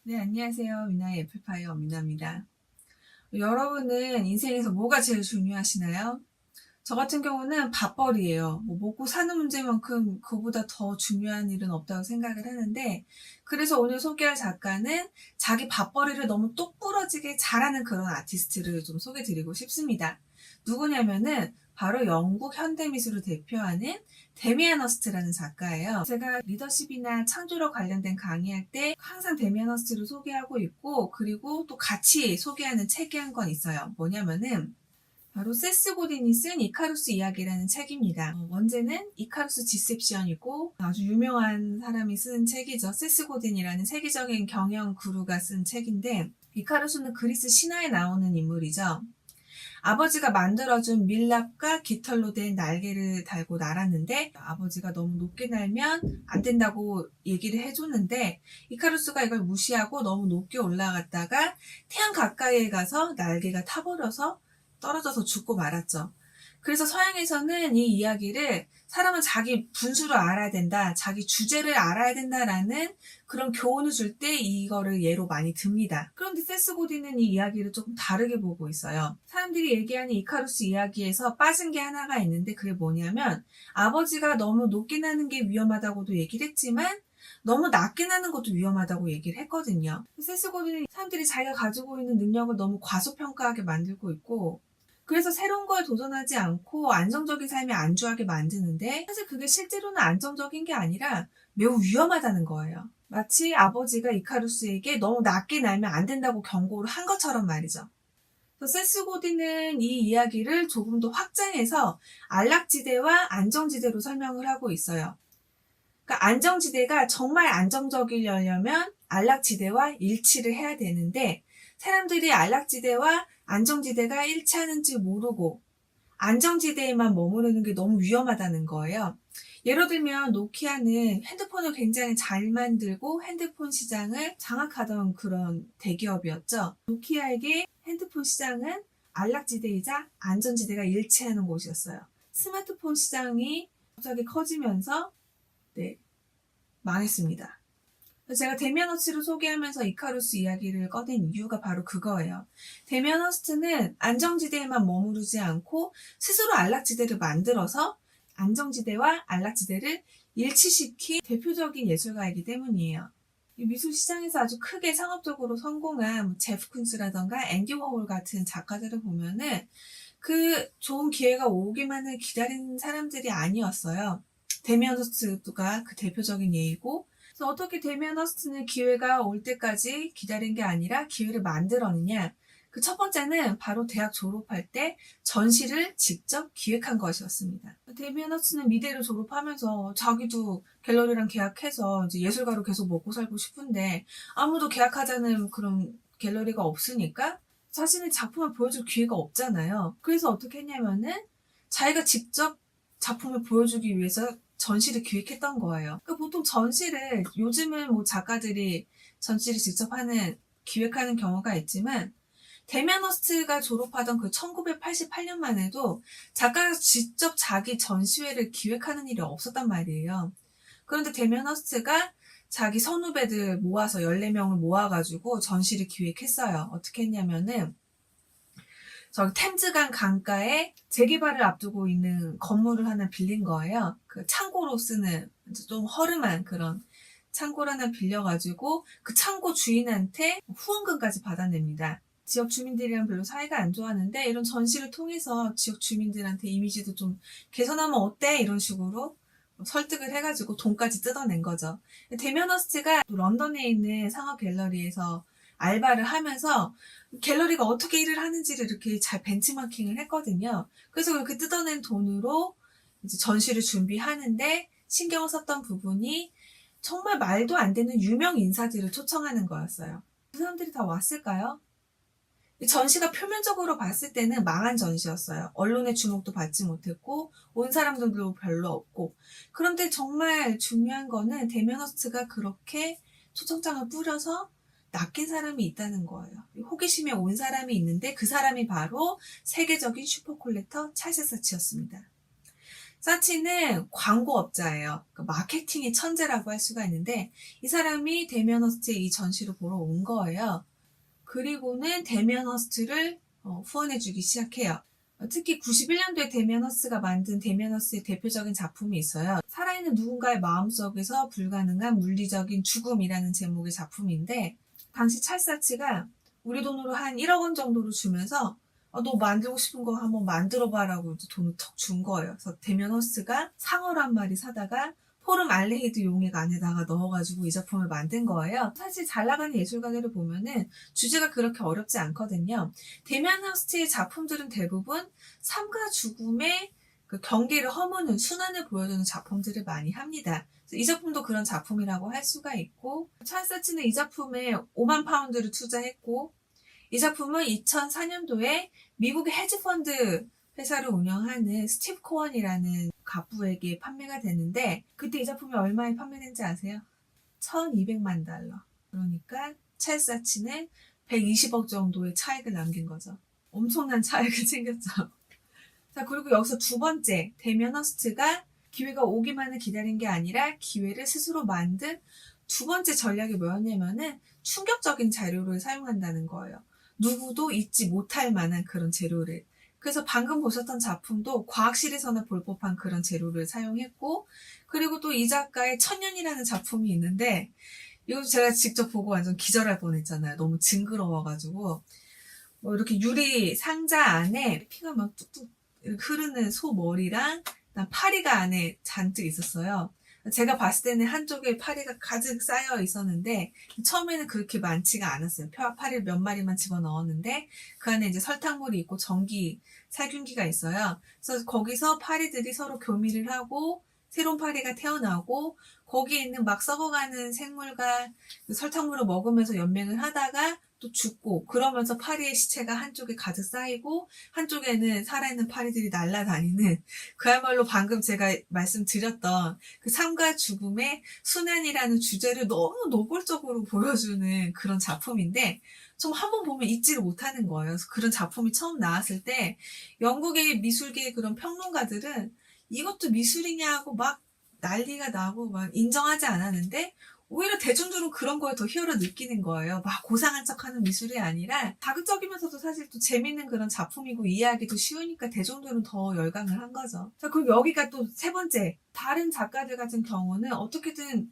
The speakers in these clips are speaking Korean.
네, 안녕하세요. 미나의 애플파이어 미나입니다. 여러분은 인생에서 뭐가 제일 중요하시나요? 저 같은 경우는 밥벌이에요. 먹고 사는 문제만큼 그보다 더 중요한 일은 없다고 생각을 하는데, 그래서 오늘 소개할 작가는 자기 밥벌이를 너무 똑부러지게 잘하는 그런 아티스트를 좀 소개드리고 싶습니다. 누구냐면은 바로 영국 현대미술을 대표하는 데미안 허스트라는 작가예요. 제가 리더십이나 창조력 관련된 강의할 때 항상 데미안 허스트를 소개하고 있고, 그리고 또 같이 소개하는 책이 한 권 있어요. 뭐냐면은 바로 세스 고딘이 쓴 이카루스 이야기라는 책입니다. 원제는 이카루스 디셉션이고 아주 유명한 사람이 쓴 책이죠. 세스 고딘이라는 세계적인 경영 구루가 쓴 책인데, 이카루스는 그리스 신화에 나오는 인물이죠. 아버지가 만들어준 밀랍과 깃털로 된 날개를 달고 날았는데, 아버지가 너무 높게 날면 안 된다고 얘기를 해줬는데, 이카루스가 이걸 무시하고 너무 높게 올라갔다가 태양 가까이에 가서 날개가 타버려서 떨어져서 죽고 말았죠. 그래서 서양에서는 이 이야기를 사람은 자기 분수를 알아야 된다, 자기 주제를 알아야 된다라는 그런 교훈을 줄 때 이거를 예로 많이 듭니다. 그런데 세스 고딘은 이 이야기를 조금 다르게 보고 있어요. 사람들이 얘기하는 이카루스 이야기에서 빠진 게 하나가 있는데, 그게 뭐냐면 아버지가 너무 높게 나는 게 위험하다고도 얘기를 했지만 너무 낮게 나는 것도 위험하다고 얘기를 했거든요. 세스 고딘은 사람들이 자기가 가지고 있는 능력을 너무 과소평가하게 만들고 있고, 그래서 새로운 거에 도전하지 않고 안정적인 삶에 안주하게 만드는데, 사실 그게 실제로는 안정적인 게 아니라 매우 위험하다는 거예요. 마치 아버지가 이카루스에게 너무 낮게 날면 안 된다고 경고를 한 것처럼 말이죠. 그래서 세스 고딘은 이 이야기를 조금 더 확장해서 안락지대와 안정지대로 설명을 하고 있어요. 그러니까 안정지대가 정말 안정적이려면 안락지대와 일치를 해야 되는데, 사람들이 안락지대와 안정지대가 일치하는지 모르고 안정지대에만 머무르는 게 너무 위험하다는 거예요. 예를 들면 노키아는 핸드폰을 굉장히 잘 만들고 핸드폰 시장을 장악하던 그런 대기업이었죠. 노키아에게 핸드폰 시장은 안락지대이자 안전지대가 일치하는 곳이었어요. 스마트폰 시장이 갑자기 커지면서 망했습니다. 제가 데미안 허스트를 소개하면서 이카루스 이야기를 꺼낸 이유가 바로 그거예요. 데미안 허스트는 안정지대에만 머무르지 않고 스스로 안락지대를 만들어서 안정지대와 안락지대를 일치시킨 대표적인 예술가이기 때문이에요. 이 미술 시장에서 아주 크게 상업적으로 성공한 제프 쿤스라던가 앤디 워홀 같은 작가들을 보면은 그 좋은 기회가 오기만을 기다리는 사람들이 아니었어요. 데미안 허스트가 그 대표적인 예이고, 그래서 어떻게 데미안 허스트는 기회가 올 때까지 기다린 게 아니라 기회를 만들었느냐. 그 첫 번째는 바로 대학 졸업할 때 전시를 직접 기획한 것이었습니다. 데미안 허스트는 미대를 졸업하면서 자기도 갤러리랑 계약해서 이제 예술가로 계속 먹고 살고 싶은데 아무도 계약하자는 그런 갤러리가 없으니까 자신의 작품을 보여줄 기회가 없잖아요. 그래서 어떻게 했냐면은 자기가 직접 작품을 보여주기 위해서 전시를 기획했던 거예요. 그러니까 보통 전시를, 요즘은 뭐 작가들이 전시를 직접 기획하는 경우가 있지만, 데미안 허스트가 졸업하던 그 1988년만 해도 작가가 직접 자기 전시회를 기획하는 일이 없었단 말이에요. 그런데 데미안 허스트가 자기 선후배들 모아서 14명을 모아가지고 전시를 기획했어요. 어떻게 했냐면은, 저기 템즈강 강가에 재개발을 앞두고 있는 건물을 하나 빌린 거예요. 그 창고로 쓰는 좀 허름한 그런 창고를 하나 빌려가지고 그 창고 주인한테 후원금까지 받아냅니다. 지역 주민들이랑 별로 사이가 안 좋았는데 이런 전시를 통해서 지역 주민들한테 이미지도 좀 개선하면 어때? 이런 식으로 설득을 해가지고 돈까지 뜯어낸 거죠. 데미안 허스트가 런던에 있는 상업 갤러리에서 알바를 하면서 갤러리가 어떻게 일을 하는지를 이렇게 잘 벤치마킹을 했거든요. 그래서 그렇게 뜯어낸 돈으로 이제 전시를 준비하는데 신경을 썼던 부분이 정말 말도 안 되는 유명 인사들을 초청하는 거였어요. 그 사람들이 다 왔을까요? 전시가 표면적으로 봤을 때는 망한 전시였어요. 언론의 주목도 받지 못했고 온 사람들도 별로 없고. 그런데 정말 중요한 거는 데미안 허스트가 그렇게 초청장을 뿌려서 낚인 사람이 있다는 거예요. 호기심에 온 사람이 있는데 그 사람이 바로 세계적인 슈퍼 콜렉터 찰스 사치였습니다. 사치는 광고업자예요. 그러니까 마케팅의 천재라고 할 수가 있는데 이 사람이 데미안 허스트의 이 전시를 보러 온 거예요. 그리고는 데미안 허스트를 후원해주기 시작해요. 특히 91년도에 데미안 허스트가 만든 데미안 허스트의 대표적인 작품이 있어요. 살아있는 누군가의 마음속에서 불가능한 물리적인 죽음이라는 제목의 작품인데 당시 찰스 사치가 우리 돈으로 한 1억 원 정도를 주면서 너 만들고 싶은 거 한번 만들어봐라고 돈을 턱 준 거예요. 그래서 데미안 허스트가 상어를 한 마리 사다가 포름 알레히드 용액 안에다가 넣어가지고 이 작품을 만든 거예요. 사실 잘 나가는 예술가들을 보면은 주제가 그렇게 어렵지 않거든요. 데미안 허스트의 작품들은 대부분 삶과 죽음의 그 경계를 허무는 순환을 보여주는 작품들을 많이 합니다. 이 작품도 그런 작품이라고 할 수가 있고 찰스 사치는 이 작품에 5만 파운드를 투자했고 이 작품은 2004년도에 미국의 헤지펀드 회사를 운영하는 스티브 코언이라는 갑부에게 판매가 되는데 그때 이 작품이 얼마에 판매된지 아세요? 1200만 달러. 그러니까 찰스 사치는 120억 정도의 차익을 남긴 거죠. 엄청난 차익을 챙겼죠. 자, 그리고 여기서 두 번째, 데미안 허스트가 기회가 오기만을 기다린 게 아니라 기회를 스스로 만든 두 번째 전략이 뭐였냐면은 충격적인 자료를 사용한다는 거예요. 누구도 잊지 못할 만한 그런 재료를. 그래서 방금 보셨던 작품도 과학실에서나 볼 법한 그런 재료를 사용했고, 그리고 또 이 작가의 천년이라는 작품이 있는데, 이것도 제가 직접 보고 완전 기절할 뻔했잖아요. 너무 징그러워가지고. 뭐 이렇게 유리 상자 안에 피가 막 뚝뚝 흐르는 소 머리랑 파리가 안에 잔뜩 있었어요. 제가 봤을 때는 한쪽에 파리가 가득 쌓여 있었는데 처음에는 그렇게 많지가 않았어요. 파리를 몇 마리만 집어넣었는데 그 안에 이제 설탕물이 있고 전기, 살균기가 있어요. 그래서 거기서 파리들이 서로 교미를 하고 새로운 파리가 태어나고 거기에 있는 막 썩어가는 생물과 그 설탕물을 먹으면서 연맹을 하다가 또 죽고 그러면서 파리의 시체가 한쪽에 가득 쌓이고 한쪽에는 살아있는 파리들이 날아다니는 그야말로 방금 제가 말씀드렸던 그 삶과 죽음의 순환이라는 주제를 너무 노골적으로 보여주는 그런 작품인데 좀 한번 보면 잊지를 못하는 거예요. 그래서 그런 작품이 처음 나왔을 때 영국의 미술계의 그런 평론가들은 이것도 미술이냐고 막 난리가 나고 막 인정하지 않았는데 오히려 대중들은 그런 거에 더 희열을 느끼는 거예요. 막 고상한 척하는 미술이 아니라 자극적이면서도 사실 또 재밌는 그런 작품이고 이해하기도 쉬우니까 대중들은 더 열광을 한 거죠. 자, 그리고 여기가 또 세 번째. 다른 작가들 같은 경우는 어떻게든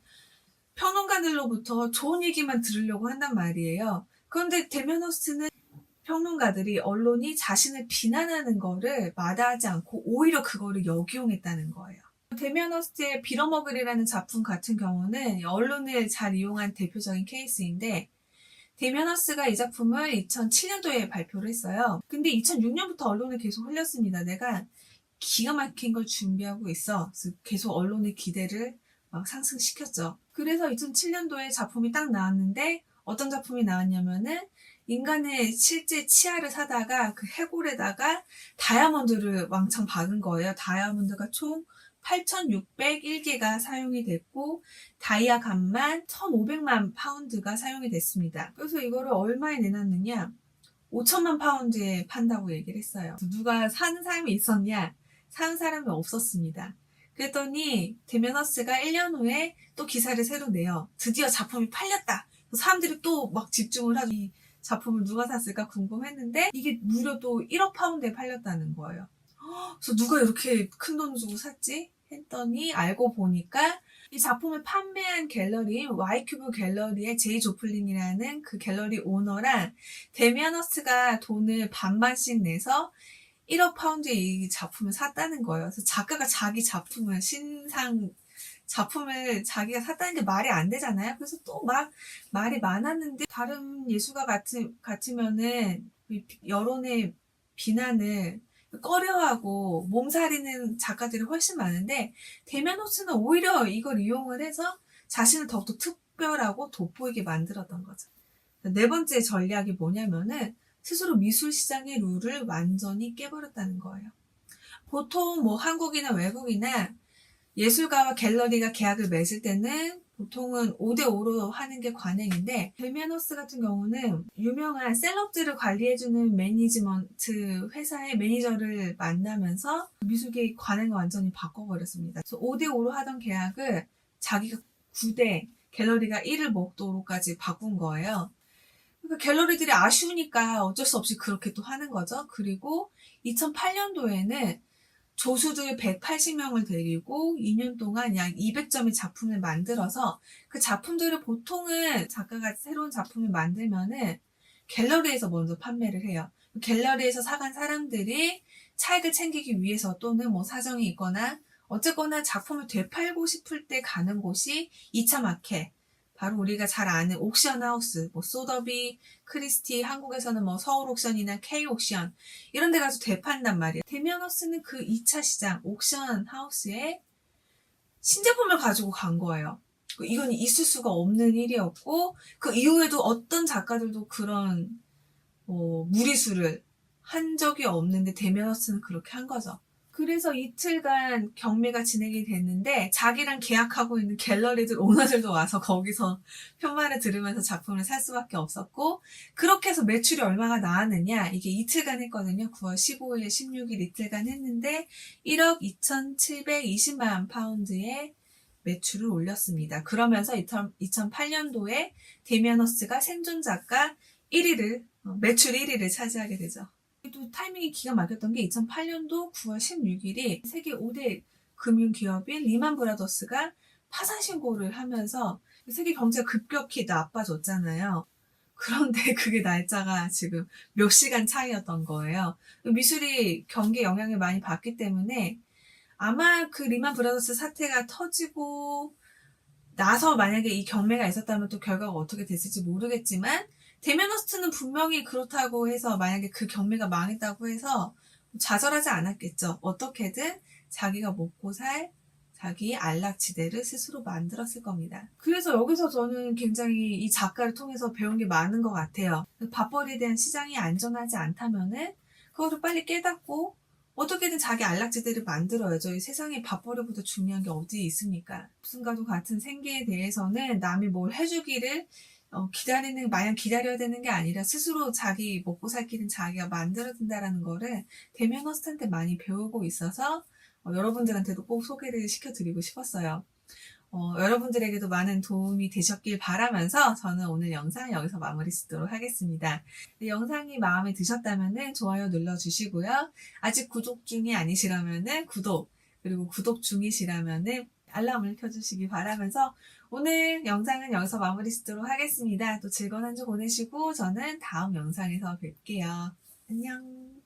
평론가들로부터 좋은 얘기만 들으려고 한단 말이에요. 그런데 데미안 허스트는 평론가들이 언론이 자신을 비난하는 거를 마다하지 않고 오히려 그거를 역이용했다는 거예요. 데미안 허스트의 빌어먹으리라는 작품 같은 경우는 언론을 잘 이용한 대표적인 케이스인데 데미안 허스트가 이 작품을 2007년도에 발표를 했어요. 근데 2006년부터 언론에 계속 흘렸습니다. 내가 기가 막힌 걸 준비하고 있어. 그래서 계속 언론의 기대를 막 상승시켰죠. 그래서 2007년도에 작품이 딱 나왔는데 어떤 작품이 나왔냐면은 인간의 실제 치아를 사다가 그 해골에다가 다이아몬드를 왕창 박은 거예요. 다이아몬드가 총 8,601개가 사용이 됐고 다이아 값만 1,500만 파운드가 사용이 됐습니다. 그래서 이거를 얼마에 내놨느냐? 5천만 파운드에 판다고 얘기를 했어요. 누가 사는 사람이 있었냐? 사는 사람이 없었습니다. 그랬더니 데미안 허스트가 1년 후에 또 기사를 새로 내요. 드디어 작품이 팔렸다. 사람들이 또 막 집중을 하죠. 이 작품을 누가 샀을까 궁금했는데 이게 무려 또 1억 파운드에 팔렸다는 거예요. 그래서 누가 이렇게 큰 돈 주고 샀지? 했더니 알고 보니까 이 작품을 판매한 갤러리인 와이큐브 갤러리의 제이 조플린이라는 그 갤러리 오너랑 데미안 허스트가 돈을 반반씩 내서 1억 파운드의 이 작품을 샀다는 거예요. 그래서 작가가 자기 작품을 신상 작품을 자기가 샀다는 게 말이 안 되잖아요. 그래서 또 막 말이 많았는데 다른 예술가 같으면은 여론의 비난을 꺼려하고 몸살이는 작가들이 훨씬 많은데 데미안 허스트는 오히려 이걸 이용을 해서 자신을 더욱더 특별하고 돋보이게 만들었던 거죠. 네 번째 전략이 뭐냐면은 스스로 미술 시장의 룰을 완전히 깨버렸다는 거예요. 보통 뭐 한국이나 외국이나 예술가와 갤러리가 계약을 맺을 때는 보통은 5대5로 하는 게 관행인데, 데미안 허스 같은 경우는 유명한 셀럽들을 관리해주는 매니지먼트 회사의 매니저를 만나면서 미술계의 관행을 완전히 바꿔버렸습니다. 그래서 5대5로 하던 계약을 자기가 9대, 갤러리가 1을 먹도록까지 바꾼 거예요. 그러니까 갤러리들이 아쉬우니까 어쩔 수 없이 그렇게 또 하는 거죠. 그리고 2008년도에는 조수들 180명을 데리고 2년 동안 약 200점의 작품을 만들어서 그 작품들을 보통은 작가가 새로운 작품을 만들면은 갤러리에서 먼저 판매를 해요. 갤러리에서 사간 사람들이 차익을 챙기기 위해서 또는 뭐 사정이 있거나 어쨌거나 작품을 되팔고 싶을 때 가는 곳이 2차 마켓. 바로 우리가 잘 아는 옥션 하우스, 뭐 소더비, 크리스티, 한국에서는 뭐 서울 옥션이나 K 옥션 이런 데 가서 되판단 말이에요. 데미안 허스는 그 2차 시장 옥션 하우스에 신제품을 가지고 간 거예요. 이건 있을 수가 없는 일이었고 그 이후에도 어떤 작가들도 그런 무리수를 한 적이 없는데 데미안 허스는 그렇게 한 거죠. 그래서 이틀간 경매가 진행이 됐는데 자기랑 계약하고 있는 갤러리들 오너들도 와서 거기서 편말을 들으면서 작품을 살 수밖에 없었고, 그렇게 해서 매출이 얼마가 나왔느냐, 이게 이틀간 했거든요. 9월 15일, 16일 이틀간 했는데 1억 2,720만 파운드의 매출을 올렸습니다. 그러면서 2008년도에 데미안 허스가 생존 작가 1위를 매출 1위를 차지하게 되죠. 또 타이밍이 기가 막혔던 게 2008년도 9월 16일이 세계 5대 금융기업인 리만 브라더스가 파산 신고를 하면서 세계 경제가 급격히 나빠졌잖아요. 그런데 그게 날짜가 지금 몇 시간 차이였던 거예요. 미술이 경기에 영향을 많이 받기 때문에 아마 그 리만 브라더스 사태가 터지고 나서 만약에 이 경매가 있었다면 또 결과가 어떻게 됐을지 모르겠지만, 데미안 허스는 분명히 그렇다고 해서 만약에 그 경매가 망했다고 해서 좌절하지 않았겠죠. 어떻게든 자기가 먹고 살 자기 안락지대를 스스로 만들었을 겁니다. 그래서 여기서 저는 굉장히 이 작가를 통해서 배운 게 많은 것 같아요. 밥벌이에 대한 시장이 안전하지 않다면은 그거를 빨리 깨닫고 어떻게든 자기 안락지대를 만들어야죠. 이 세상에 밥벌이보다 중요한 게 어디 있습니까? 무슨가도 같은 생계에 대해서는 남이 뭘 해주기를 마냥 기다려야 되는 게 아니라 스스로 자기 먹고 살 길은 자기가 만들어야 된다는 거를 데미안 허스트한테 많이 배우고 있어서 여러분들한테도 꼭 소개를 시켜드리고 싶었어요. 여러분들에게도 많은 도움이 되셨길 바라면서 저는 오늘 영상 여기서 마무리 짓도록 하겠습니다. 영상이 마음에 드셨다면 좋아요 눌러주시고요. 아직 구독 중이 아니시라면 구독, 그리고 구독 중이시라면 알람을 켜주시기 바라면서 오늘 영상은 여기서 마무리 짓도록 하겠습니다. 또 즐거운 한 주 보내시고 저는 다음 영상에서 뵐게요. 안녕.